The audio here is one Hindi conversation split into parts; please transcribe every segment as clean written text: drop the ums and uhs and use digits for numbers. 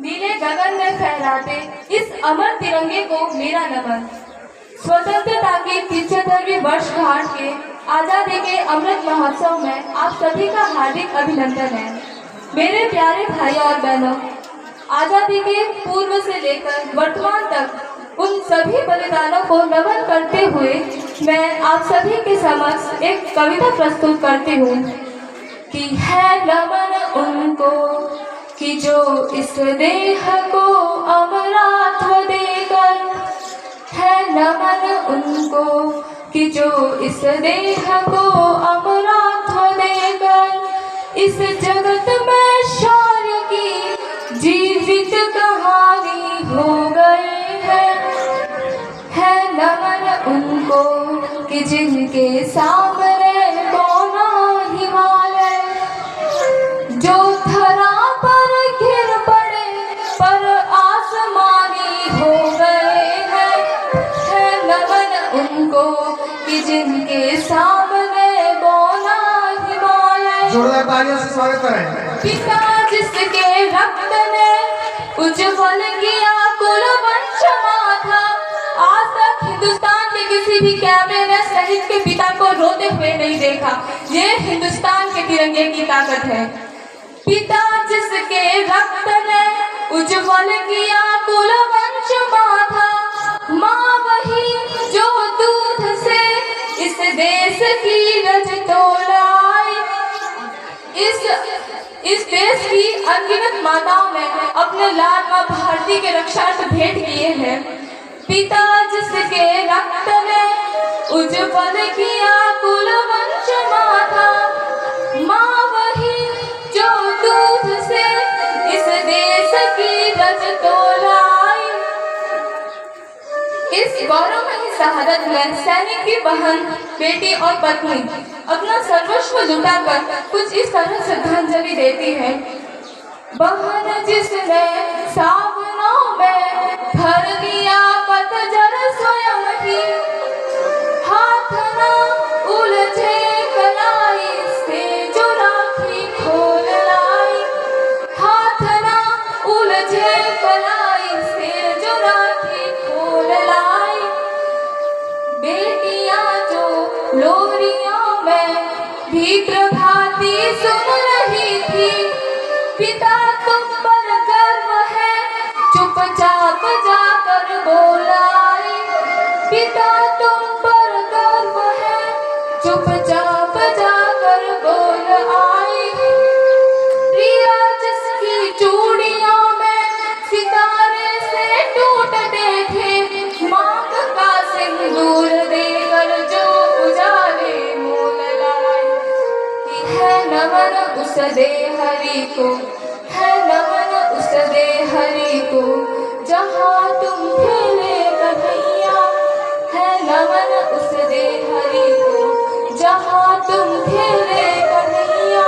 नीले गगन में फहराते इस अमर तिरंगे को मेरा नमन। स्वतंत्रता की 75वीं वर्षगांठ के आजादी के अमृत महोत्सव में आप सभी का हार्दिक अभिनंदन है। मेरे प्यारे भाइयों और बहनों, आजादी के पूर्व से लेकर वर्तमान तक उन सभी बलिदानों को नमन करते हुए मैं आप सभी के समक्ष एक कविता प्रस्तुत करती हूँ कि है नमन उनको कि जो इस देह को अमरत्व देकर, है नमन उनको कि जो इस देह को अमरत्व देकर इस जगत में शौर्य की जीवित कहानी हो गए हैं। है नमन उनको कि जिनके सामने कौन हिमालय जो धरा पर गिर पड़े पर आसमानी हो गए हैं। है नमन उनको कि जिनके सामने बौना हिमालय। जोरदार तालियों से स्वागत करें। पिता जिसके रक्त ने उज्जवल किया कुल वंश माथा, आज तक हिंदुस्तान के किसी भी कैमरे ने शहीद के पिता को रोते हुए नहीं देखा। ये हिंदुस्तान के तिरंगे की ताकत है। पिता जिसके रक्त ने उज्जवल किया कुल वंश माथा, माँ वही जो दूध से इस देश की रज तोड़ाई। इस देश की अनगिनत माताओं ने अपने लाल माँ भारती के रक्षार्थ भेंट किए हैं। पिता जिसके रक्त ने उज्जवल किया कुल वंश माथा, माँ वही जो दूध से इस देश की रज तोड़ाई। इस गौरवमयी शहादत में सैनिक की बहन, बेटी और पत्नी अपना सर्वस्व लुटाकर कुछ इस तरह श्रद्धांजलि देती है। बहन जिसने सावनों में भर दिया पतझड़ स्वयं ही, हाथ ना उलझे कलाई से जो राखी खोल लाई। हाथ ना उलझे कलाई से जो राखी खोल लाई। बेटियां जो लोरियों में भी प्रभाती सुन रही थी, पिता तुम पर गर्व है चुपचाप जाकर बोलाई। पिता तुम पर गर्व है चुपचाप जाकर बोल आई। प्रिया जिसकी चूड़ियों में सितारे से टूटते थे, मांग का सिंदूर देकर जो उजाले मोल लाई। है नमन उस देहरी को, है नमन उस देहरी को जहाँ तुम खेले कन्हैया। है नमन उस देहरी को जहाँ तुम खेले कन्हैया।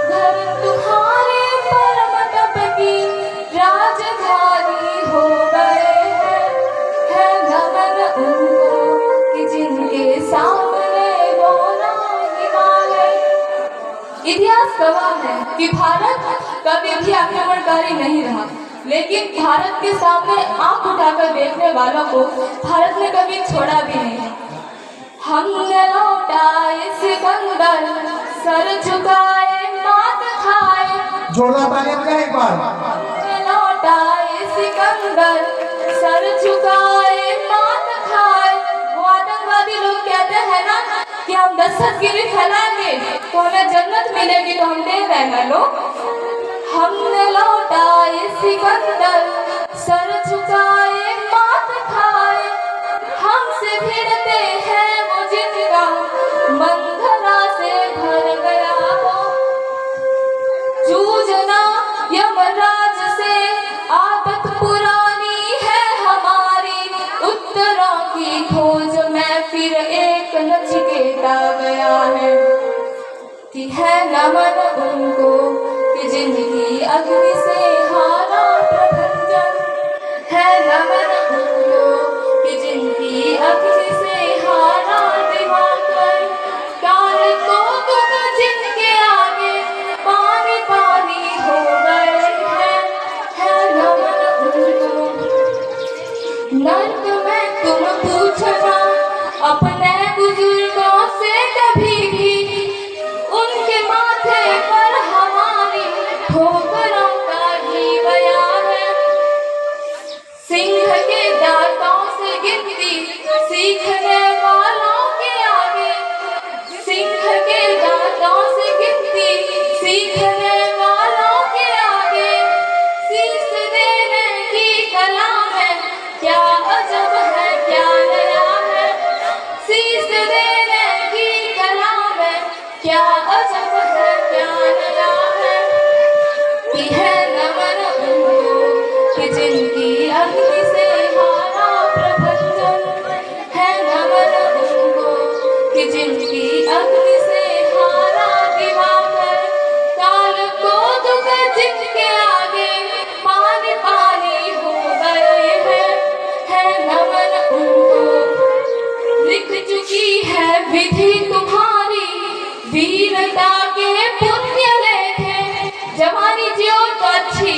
घर तुम्हारे परम तप की राजधानी हो गए हैं। है नमन उनको कि जिनके सामने बोला हिमालय। इतिहास गवाह है कि भारत कभी भी आक्रमणकारी नहीं रहा, लेकिन भारत के सामने आंख उठाकर देखने वालों को भारत ने कभी छोड़ा भी नहीं। हमने लौटाए सिकंदर, सर झुकाए मात खाए। जोरदार तालियां बजाएं एक बार। हमने लौटाए सिकंदर, सर झुकाए मात खाए। वो आतंकवादी लोग कहते हैं ना कि हम दहशतगिरी फैलाएंगे तो हमें जन्नत मिलेगी, तो हम दे रहे हैं लोग। हमने लौटाए सिकंदर, सर झुकाए मात खाए। हमसे भिड़ते हैं वो जिनका मन धरा से भर गया हो। जूझना यमराज से आदत पुरानी है हमारी, उत्तरों की खोज में फिर एक नचिकेता गया है। कि है नमन उनको कि जिंदगी अग्नि से हारा प्रभंजन। है नमन उनको कि जिंदगी अग्नि से हारा दिवाकर। काल को तुम जिनके आगे पानी पानी हो गए हैं। है सीखने वालों के आगे सिंह के दांतों से गिनती, सीखने वालों के आगे शीश देने की कला में क्या अजब है, क्या नया है। शीश देने की कला में क्या अजब है, क्या नया है। कि है नमन उनको कि जिनकी अग्नि से हारा प्रभंजन, है नमन उनको कि जिनकी अग्नि से हारा दिवाकर। काल को दुख जिनके आगे पानी पानी हो गए हैं, है नमन उनको। लिख चुकी है विधि तुम्हारी वीरता के पुण्य लेखे। जवानी जियो तो अच्छी,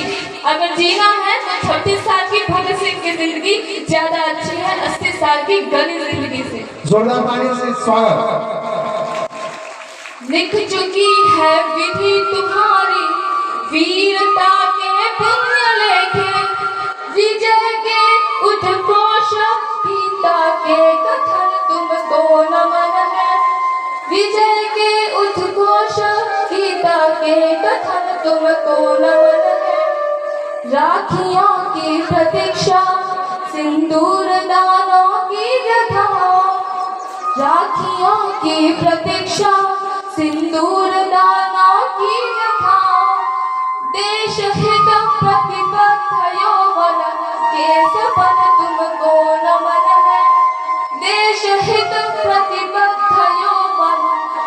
अगर जीना है तो 36 साल की भगत सिंह की जिंदगी ज्यादा अच्छी है 80 साल की गली जिंदगी से। जोरदार तालियों से स्वागत। लिख चुकी है विधि तुम्हारी वीरता के पुण्य लेखे। विजय के उद्घोष गीता के कथन तुमको नमन है। विजय के उद्घोष गीता के कथन तुमको नमन है। राखियों की प्रतीक्षा सिंदूर दानों की व्यथा। राखियों की प्रतीक्षा सिंदूर दानों की व्यथा। देश हित प्रतिबद्ध यौवन के सपन तुमको नमन है। देश हित प्रतिबद्ध यौवन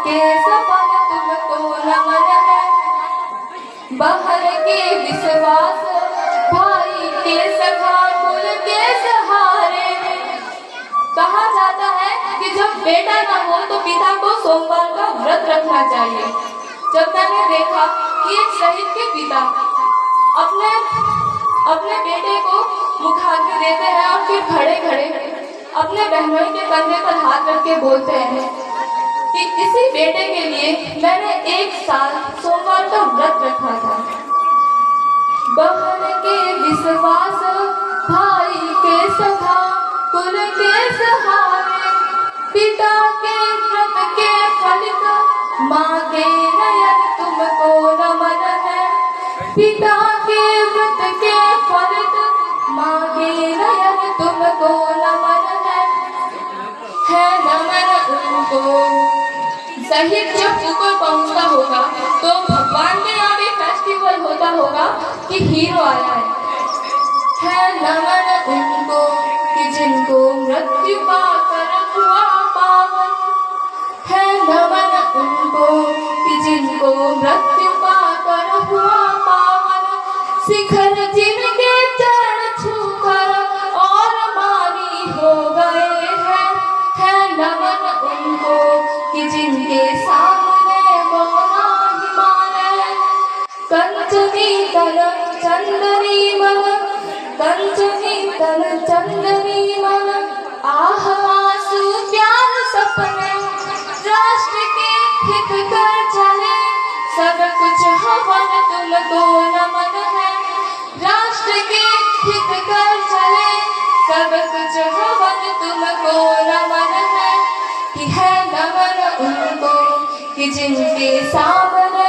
के सपन तुमको नमन है। बाहर के विश्वास भाई के सखा कुल के सहारे। कहा जाता है कि जब बेटा ना हो तो पिता को सोमवार का व्रत रखना चाहिए। जब मैंने देखा कि एक शहीद के पिता अपने बेटे को मुखाग्नि देते हैं और फिर खड़े खड़े अपने बहनोई के कंधे पर हाथ रख के बोलते हैं कि इसी बेटे के लिए मैंने 1 साल सोमवार का व्रत रखा था। बहन के विश्वास भाई के सखा कुल के सहारे। पिता के व्रत के फलित माँ के नयन तुमको नमन है। पिता के व्रत के फलित माँ के नयन तुमको नमन है नमन उनको। शहीद जब ऊपर पहुंचता होगा तो भगवान के यहाँ भी फेस्टिवल होता होगा कि हीरो आया है नमन उनको कि जिनको मृत्यु पाकर हुआ पावन। है नमन उनको कि जिनको मृत्यु पाकर हुआ पावन। शिखर जिनके चरण छूकर और मानी हो गए हैं। है नमन उनको कि जिनके सामने मौना हिमालय। कंचनी तन चंदनी मन, कंचनी तन चंदनी मन। आह आंसू प्यार सपने राष्ट्र के हित कर चले। सब कुछ हवन तुमको नमन है। राष्ट्र के हित कर चले सब कुछ हवन तुमको नमन है। कि है नमन उनको कि जिनके सामने